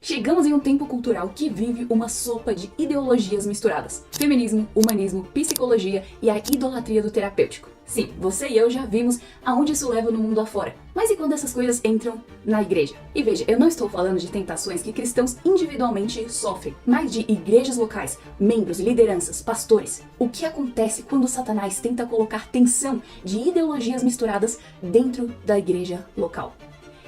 Chegamos em um tempo cultural que vive uma sopa de ideologias misturadas. Feminismo, humanismo, psicologia e a idolatria do terapêutico. Sim, você e eu já vimos aonde isso leva no mundo afora. Mas e quando essas coisas entram na igreja? E veja, eu não estou falando de tentações que cristãos individualmente sofrem, mas de igrejas locais, membros, lideranças, pastores. O que acontece quando Satanás tenta colocar tensão de ideologias misturadas dentro da igreja local?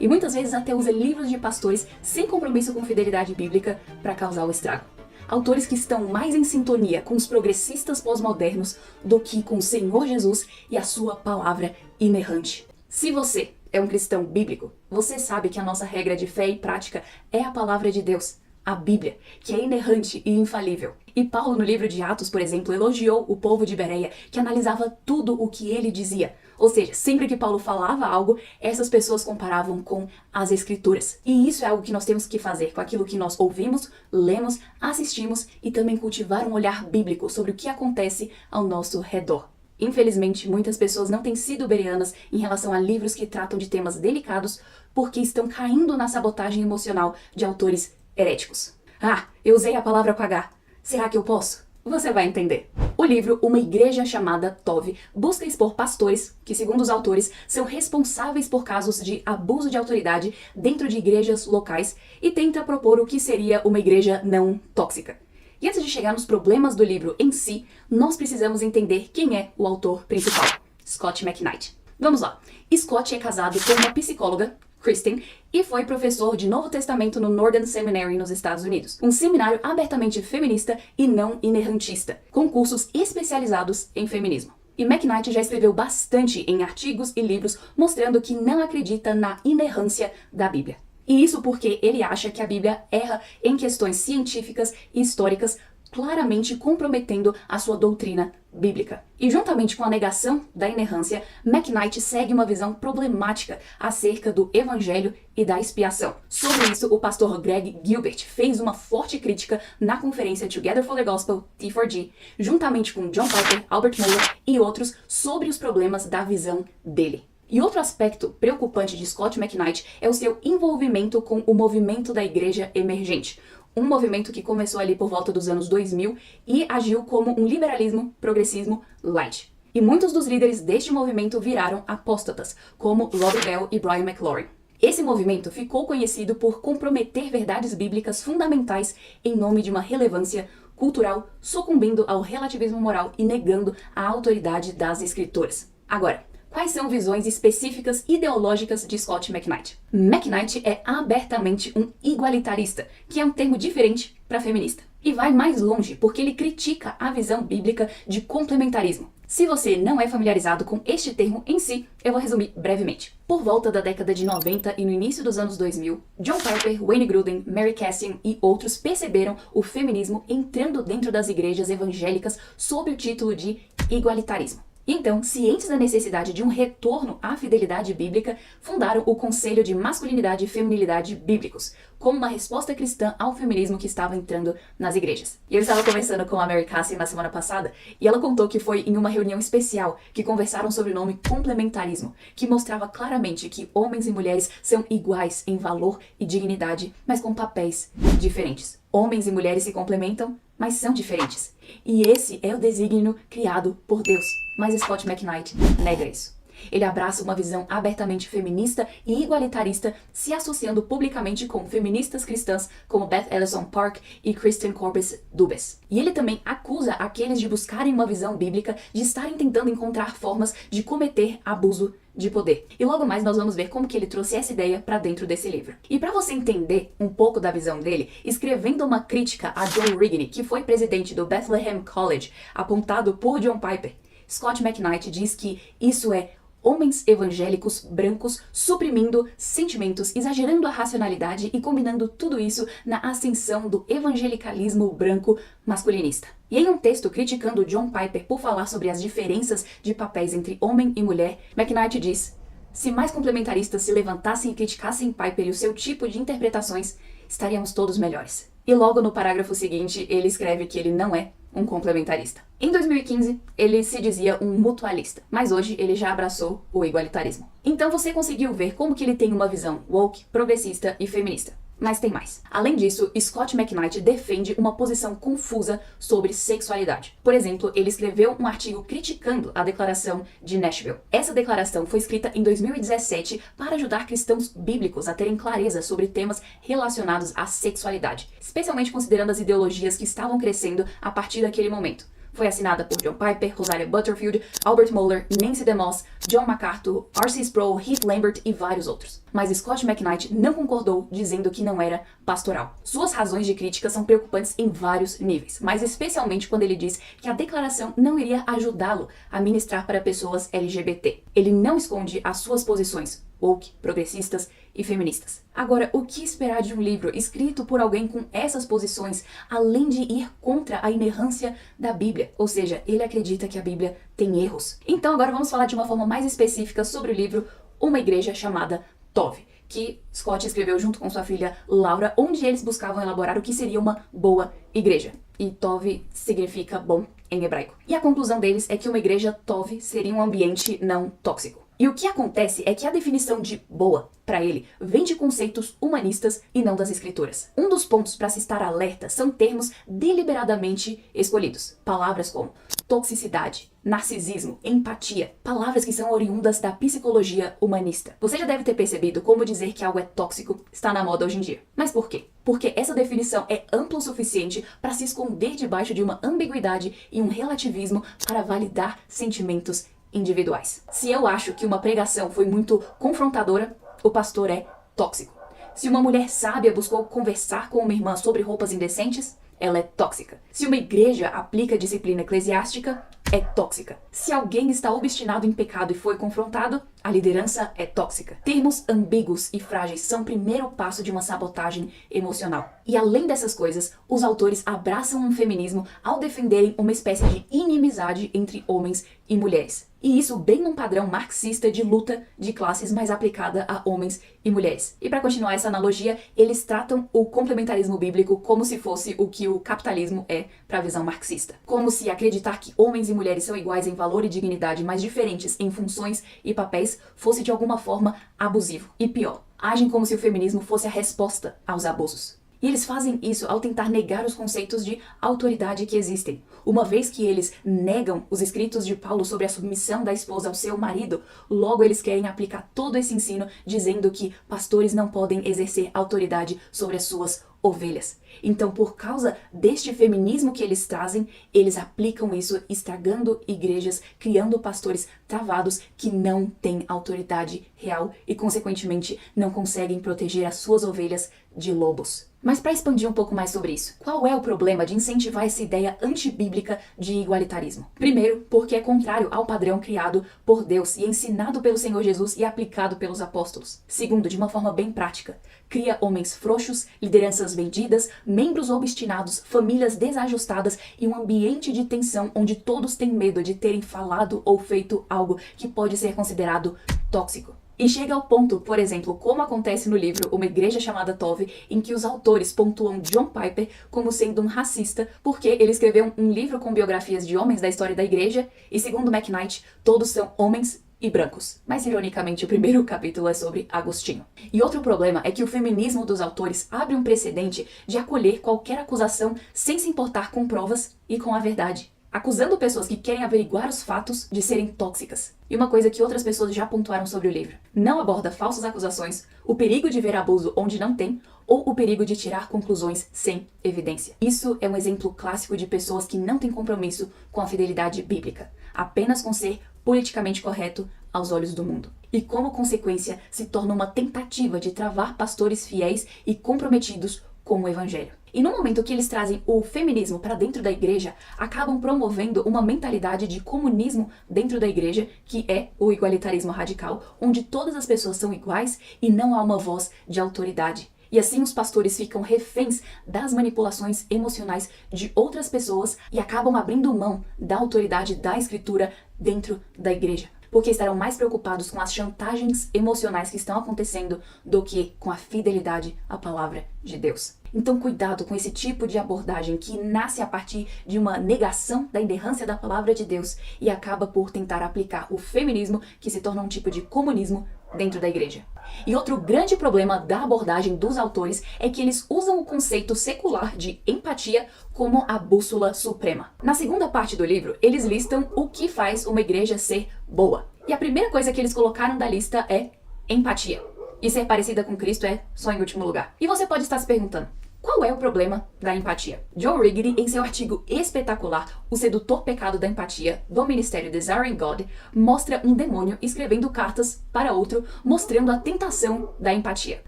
E muitas vezes até usa livros de pastores sem compromisso com fidelidade bíblica para causar o estrago. Autores que estão mais em sintonia com os progressistas pós-modernos do que com o Senhor Jesus e a sua palavra inerrante. Se você é um cristão bíblico, você sabe que a nossa regra de fé e prática é a palavra de Deus, a Bíblia, que é inerrante e infalível. E Paulo, no livro de Atos, por exemplo, elogiou o povo de Bereia, que analisava tudo o que ele dizia. Ou seja, sempre que Paulo falava algo, essas pessoas comparavam com as Escrituras. E isso é algo que nós temos que fazer com aquilo que nós ouvimos, lemos, assistimos e também cultivar um olhar bíblico sobre o que acontece ao nosso redor. Infelizmente, muitas pessoas não têm sido bereanas em relação a livros que tratam de temas delicados porque estão caindo na sabotagem emocional de autores heréticos. Ah, eu usei a palavra com H. Será que eu posso? Você vai entender. O livro Uma Igreja Chamada Tov busca expor pastores que, segundo os autores, são responsáveis por casos de abuso de autoridade dentro de igrejas locais e tenta propor o que seria uma igreja não tóxica. E antes de chegar nos problemas do livro em si, nós precisamos entender quem é o autor principal, Scot McKnight. Vamos lá. Scott é casado com uma psicóloga, Kristen, e foi professor de Novo Testamento no Northern Seminary nos Estados Unidos, um seminário abertamente feminista e não inerrantista, com cursos especializados em feminismo. E McKnight já escreveu bastante em artigos e livros mostrando que não acredita na inerrância da Bíblia. E isso porque ele acha que a Bíblia erra em questões científicas e históricas, claramente comprometendo a sua doutrina bíblica. E juntamente com a negação da inerrância, McKnight segue uma visão problemática acerca do evangelho e da expiação. Sobre isso, o pastor Greg Gilbert fez uma forte crítica na conferência Together for the Gospel, T4G, juntamente com John Piper, Albert Mohler e outros, sobre os problemas da visão dele. E outro aspecto preocupante de Scot McKnight é o seu envolvimento com o movimento da igreja emergente, um movimento que começou ali por volta dos anos 2000 e agiu como um liberalismo, progressismo light. E muitos dos líderes deste movimento viraram apóstatas, como Rob Bell e Brian McLaurin. Esse movimento ficou conhecido por comprometer verdades bíblicas fundamentais em nome de uma relevância cultural, sucumbindo ao relativismo moral e negando a autoridade das escrituras. Agora, quais são visões específicas ideológicas de Scot McKnight? McKnight é abertamente um igualitarista, que é um termo diferente para feminista. E vai mais longe porque ele critica a visão bíblica de complementarismo. Se você não é familiarizado com este termo em si, eu vou resumir brevemente. Por volta da década de 90 e no início dos anos 2000, John Piper, Wayne Grudem, Mary Kassian e outros perceberam o feminismo entrando dentro das igrejas evangélicas sob o título de igualitarismo. Então, cientes da necessidade de um retorno à fidelidade bíblica, fundaram o Conselho de Masculinidade e Feminilidade Bíblicos, como uma resposta cristã ao feminismo que estava entrando nas igrejas. E eu estava conversando com a Mary Kassian na semana passada, e ela contou que foi em uma reunião especial que conversaram sobre o nome complementarismo, que mostrava claramente que homens e mulheres são iguais em valor e dignidade, mas com papéis diferentes. Homens e mulheres se complementam, mas são diferentes. E esse é o desígnio criado por Deus. Mas Scot McKnight nega isso. Ele abraça uma visão abertamente feminista e igualitarista, se associando publicamente com feministas cristãs como Beth Ellison Park e Kristen Corbis Dubes. E ele também acusa aqueles de buscarem uma visão bíblica de estarem tentando encontrar formas de cometer abuso de poder. E logo mais nós vamos ver como que ele trouxe essa ideia para dentro desse livro. E para você entender um pouco da visão dele, escrevendo uma crítica a John Rigney, que foi presidente do Bethlehem College, apontado por John Piper, Scot McKnight diz que isso é homens evangélicos brancos suprimindo sentimentos, exagerando a racionalidade e combinando tudo isso na ascensão do evangelicalismo branco masculinista. E em um texto criticando John Piper por falar sobre as diferenças de papéis entre homem e mulher, McKnight diz: se mais complementaristas se levantassem e criticassem Piper e o seu tipo de interpretações, estaríamos todos melhores. E logo no parágrafo seguinte, ele escreve que ele não é um complementarista. Em 2015, ele se dizia um mutualista, mas hoje ele já abraçou o igualitarismo. Então você conseguiu ver como que ele tem uma visão woke, progressista e feminista. Mas tem mais. Além disso, Scott McKnight defende uma posição confusa sobre sexualidade. Por exemplo, ele escreveu um artigo criticando a Declaração de Nashville. Essa declaração foi escrita em 2017 para ajudar cristãos bíblicos a terem clareza sobre temas relacionados à sexualidade, especialmente considerando as ideologias que estavam crescendo a partir daquele momento. Foi assinada por John Piper, Rosaria Butterfield, Albert Mohler, Nancy DeMoss, John MacArthur, R.C. Sproul, Heath Lambert e vários outros. Mas Scott McKnight não concordou, dizendo que não era pastoral. Suas razões de crítica são preocupantes em vários níveis, mas especialmente quando ele diz que a declaração não iria ajudá-lo a ministrar para pessoas LGBT. Ele não esconde as suas posições woke, progressistas e feministas. Agora, o que esperar de um livro escrito por alguém com essas posições, além de ir contra a inerrância da Bíblia? Ou seja, ele acredita que a Bíblia tem erros. Então agora vamos falar de uma forma mais específica sobre o livro Uma Igreja Chamada Tov, que Scott escreveu junto com sua filha Laura, onde eles buscavam elaborar o que seria uma boa igreja. E Tov significa bom em hebraico. E a conclusão deles é que uma igreja Tov seria um ambiente não tóxico. E o que acontece é que a definição de boa, para ele, vem de conceitos humanistas e não das escrituras. Um dos pontos para se estar alerta são termos deliberadamente escolhidos. Palavras como toxicidade, narcisismo, empatia, palavras que são oriundas da psicologia humanista. Você já deve ter percebido como dizer que algo é tóxico está na moda hoje em dia. Mas por quê? Porque essa definição é ampla o suficiente para se esconder debaixo de uma ambiguidade e um relativismo para validar sentimentos individuais. Se eu acho que uma pregação foi muito confrontadora, o pastor é tóxico. Se uma mulher sábia buscou conversar com uma irmã sobre roupas indecentes, ela é tóxica. Se uma igreja aplica disciplina eclesiástica, é tóxica. Se alguém está obstinado em pecado e foi confrontado, a liderança é tóxica. Termos ambíguos e frágeis são o primeiro passo de uma sabotagem emocional. E além dessas coisas, os autores abraçam um feminismo ao defenderem uma espécie de inimizade entre homens e mulheres. E isso bem num padrão marxista de luta de classes mais aplicada a homens e mulheres. E para continuar essa analogia, eles tratam o complementarismo bíblico como se fosse o que o capitalismo é para a visão marxista. Como se acreditar que homens e mulheres são iguais em valor e dignidade, mas diferentes em funções e papéis, fosse de alguma forma abusivo. E pior, agem como se o feminismo fosse a resposta aos abusos. E eles fazem isso ao tentar negar os conceitos de autoridade que existem. Uma vez que eles negam os escritos de Paulo sobre a submissão da esposa ao seu marido, logo eles querem aplicar todo esse ensino dizendo que pastores não podem exercer autoridade sobre as suas ovelhas. Então, por causa deste feminismo que eles trazem, eles aplicam isso estragando igrejas, criando pastores travados que não têm autoridade real e, consequentemente, não conseguem proteger as suas ovelhas de lobos. Mas para expandir um pouco mais sobre isso, qual é o problema de incentivar essa ideia antibíblica de igualitarismo? Primeiro, porque é contrário ao padrão criado por Deus e ensinado pelo Senhor Jesus e aplicado pelos apóstolos. Segundo, de uma forma bem prática, cria homens frouxos, lideranças vendidas, membros obstinados, famílias desajustadas e um ambiente de tensão onde todos têm medo de terem falado ou feito algo que pode ser considerado tóxico. E chega ao ponto, por exemplo, como acontece no livro Uma Igreja Chamada Tov, em que os autores pontuam John Piper como sendo um racista, porque ele escreveu um livro com biografias de homens da história da igreja, e segundo McKnight, todos são homens e brancos. Mas, ironicamente, o primeiro capítulo é sobre Agostinho. E outro problema é que o feminismo dos autores abre um precedente de acolher qualquer acusação sem se importar com provas e com a verdade, acusando pessoas que querem averiguar os fatos de serem tóxicas. E uma coisa que outras pessoas já pontuaram sobre o livro: não aborda falsas acusações, o perigo de ver abuso onde não tem, ou o perigo de tirar conclusões sem evidência. Isso é um exemplo clássico de pessoas que não têm compromisso com a fidelidade bíblica, apenas com ser politicamente correto aos olhos do mundo. E como consequência, se torna uma tentativa de travar pastores fiéis e comprometidos com o evangelho. E no momento que eles trazem o feminismo para dentro da igreja, acabam promovendo uma mentalidade de comunismo dentro da igreja, que é o igualitarismo radical, onde todas as pessoas são iguais e não há uma voz de autoridade. E assim os pastores ficam reféns das manipulações emocionais de outras pessoas e acabam abrindo mão da autoridade da escritura dentro da igreja, porque estarão mais preocupados com as chantagens emocionais que estão acontecendo do que com a fidelidade à palavra de Deus. Então cuidado com esse tipo de abordagem que nasce a partir de uma negação da inerrância da palavra de Deus e acaba por tentar aplicar o feminismo, que se torna um tipo de comunismo, dentro da igreja. E outro grande problema da abordagem dos autores é que eles usam o conceito secular de empatia como a bússola suprema. Na segunda parte do livro, eles listam o que faz uma igreja ser boa. E a primeira coisa que eles colocaram da lista é empatia. E ser parecida com Cristo é só em último lugar. E você pode estar se perguntando, qual é o problema da empatia? Joe Rigney, em seu artigo espetacular, O Sedutor Pecado da Empatia, do Ministério Desiring God, mostra um demônio escrevendo cartas para outro, mostrando a tentação da empatia.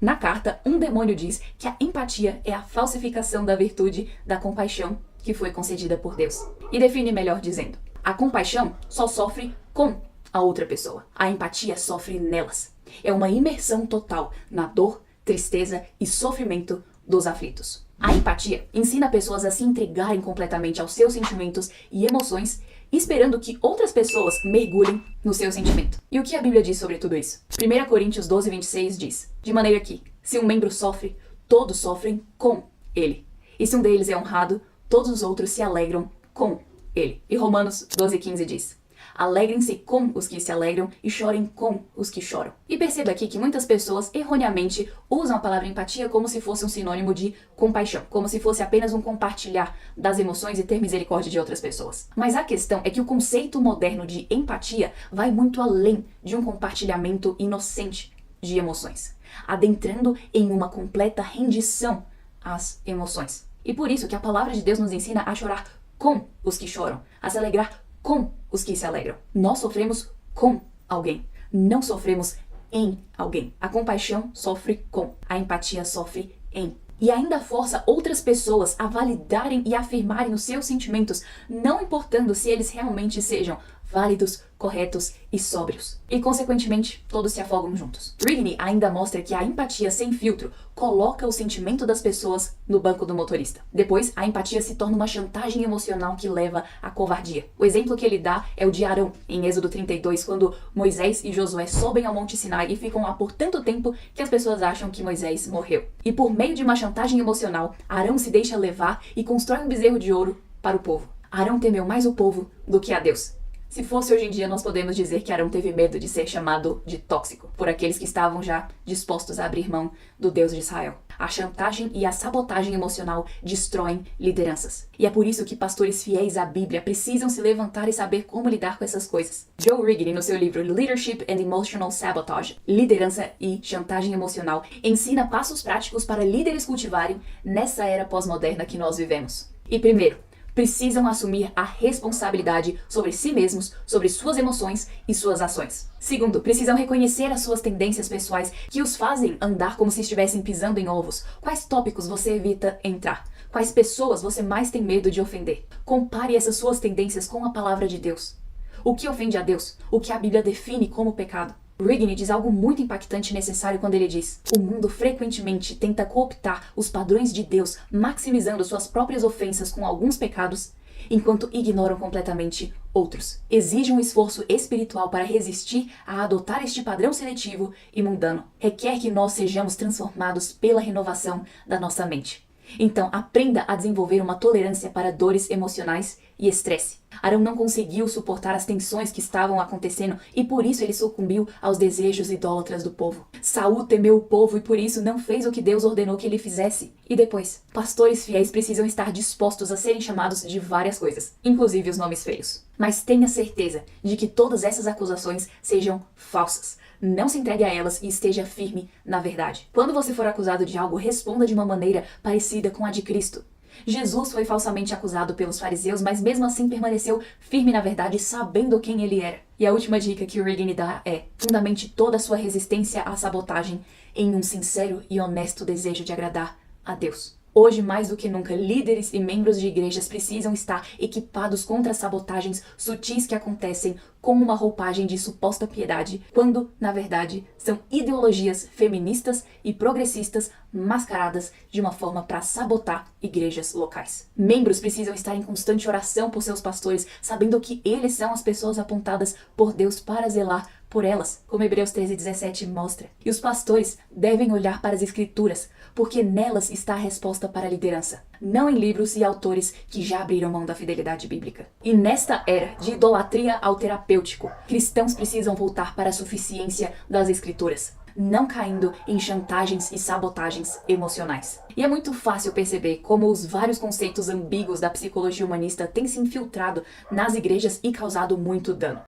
Na carta, um demônio diz que a empatia é a falsificação da virtude da compaixão que foi concedida por Deus. E define melhor dizendo, a compaixão só sofre com a outra pessoa. A empatia sofre nelas. É uma imersão total na dor, tristeza e sofrimento dos aflitos. A empatia ensina pessoas a se entregarem completamente aos seus sentimentos e emoções, esperando que outras pessoas mergulhem no seu sentimento. E o que a Bíblia diz sobre tudo isso? 1 Coríntios 12:26 diz, de maneira que, se um membro sofre, todos sofrem com ele. E se um deles é honrado, todos os outros se alegram com ele. E Romanos 12:15 diz, alegrem-se com os que se alegram e chorem com os que choram. E perceba aqui que muitas pessoas erroneamente usam a palavra empatia como se fosse um sinônimo de compaixão, como se fosse apenas um compartilhar das emoções e ter misericórdia de outras pessoas. Mas a questão é que o conceito moderno de empatia vai muito além de um compartilhamento inocente de emoções, adentrando em uma completa rendição às emoções. E por isso que a palavra de Deus nos ensina a chorar com os que choram, a se alegrar com os que se alegram. Nós sofremos com alguém, não sofremos em alguém. A compaixão sofre com, a empatia sofre em. E ainda força outras pessoas a validarem e afirmarem os seus sentimentos, não importando se eles realmente sejam válidos, corretos e sóbrios. E, consequentemente, todos se afogam juntos. Rigney ainda mostra que a empatia sem filtro coloca o sentimento das pessoas no banco do motorista. Depois, a empatia se torna uma chantagem emocional que leva à covardia. O exemplo que ele dá é o de Arão, em Êxodo 32, quando Moisés e Josué sobem ao Monte Sinai e ficam lá por tanto tempo que as pessoas acham que Moisés morreu. E por meio de uma chantagem emocional, Arão se deixa levar e constrói um bezerro de ouro para o povo. Arão temeu mais o povo do que a Deus. Se fosse hoje em dia, nós podemos dizer que Arão teve medo de ser chamado de tóxico, por aqueles que estavam já dispostos a abrir mão do Deus de Israel. A chantagem e a sabotagem emocional destroem lideranças. E é por isso que pastores fiéis à Bíblia precisam se levantar e saber como lidar com essas coisas. Joe Rigney, no seu livro Leadership and Emotional Sabotage, Liderança e Chantagem Emocional, ensina passos práticos para líderes cultivarem nessa era pós-moderna que nós vivemos. E primeiro, precisam assumir a responsabilidade sobre si mesmos, sobre suas emoções e suas ações. Segundo, precisam reconhecer as suas tendências pessoais que os fazem andar como se estivessem pisando em ovos. Quais tópicos você evita entrar? Quais pessoas você mais tem medo de ofender? Compare essas suas tendências com a palavra de Deus. O que ofende a Deus? O que a Bíblia define como pecado? Rigney diz algo muito impactante e necessário quando ele diz: o mundo frequentemente tenta cooptar os padrões de Deus, maximizando suas próprias ofensas com alguns pecados, enquanto ignoram completamente outros. Exige um esforço espiritual para resistir a adotar este padrão seletivo e mundano. Requer que nós sejamos transformados pela renovação da nossa mente. Então, aprenda a desenvolver uma tolerância para dores emocionais e estresse. Arão não conseguiu suportar as tensões que estavam acontecendo e por isso ele sucumbiu aos desejos idólatras do povo. Saul temeu o povo e por isso não fez o que Deus ordenou que ele fizesse. E depois, pastores fiéis precisam estar dispostos a serem chamados de várias coisas, inclusive os nomes feios. Mas tenha certeza de que todas essas acusações sejam falsas. Não se entregue a elas e esteja firme na verdade. Quando você for acusado de algo, responda de uma maneira parecida com a de Cristo. Jesus foi falsamente acusado pelos fariseus, mas mesmo assim permaneceu firme na verdade, sabendo quem ele era. E a última dica que o Rigney dá é: fundamente toda a sua resistência à sabotagem em um sincero e honesto desejo de agradar a Deus. Hoje, mais do que nunca, líderes e membros de igrejas precisam estar equipados contra as sabotagens sutis que acontecem com uma roupagem de suposta piedade, quando, na verdade, são ideologias feministas e progressistas mascaradas de uma forma para sabotar igrejas locais. Membros precisam estar em constante oração por seus pastores, sabendo que eles são as pessoas apontadas por Deus para zelar por elas, como Hebreus 13:17 mostra. E os pastores devem olhar para as Escrituras, porque nelas está a resposta para a liderança, não em livros e autores que já abriram mão da fidelidade bíblica. E nesta era de idolatria ao terapêutico, cristãos precisam voltar para a suficiência das Escrituras, não caindo em chantagens e sabotagens emocionais. E é muito fácil perceber como os vários conceitos ambíguos da psicologia humanista têm se infiltrado nas igrejas e causado muito dano.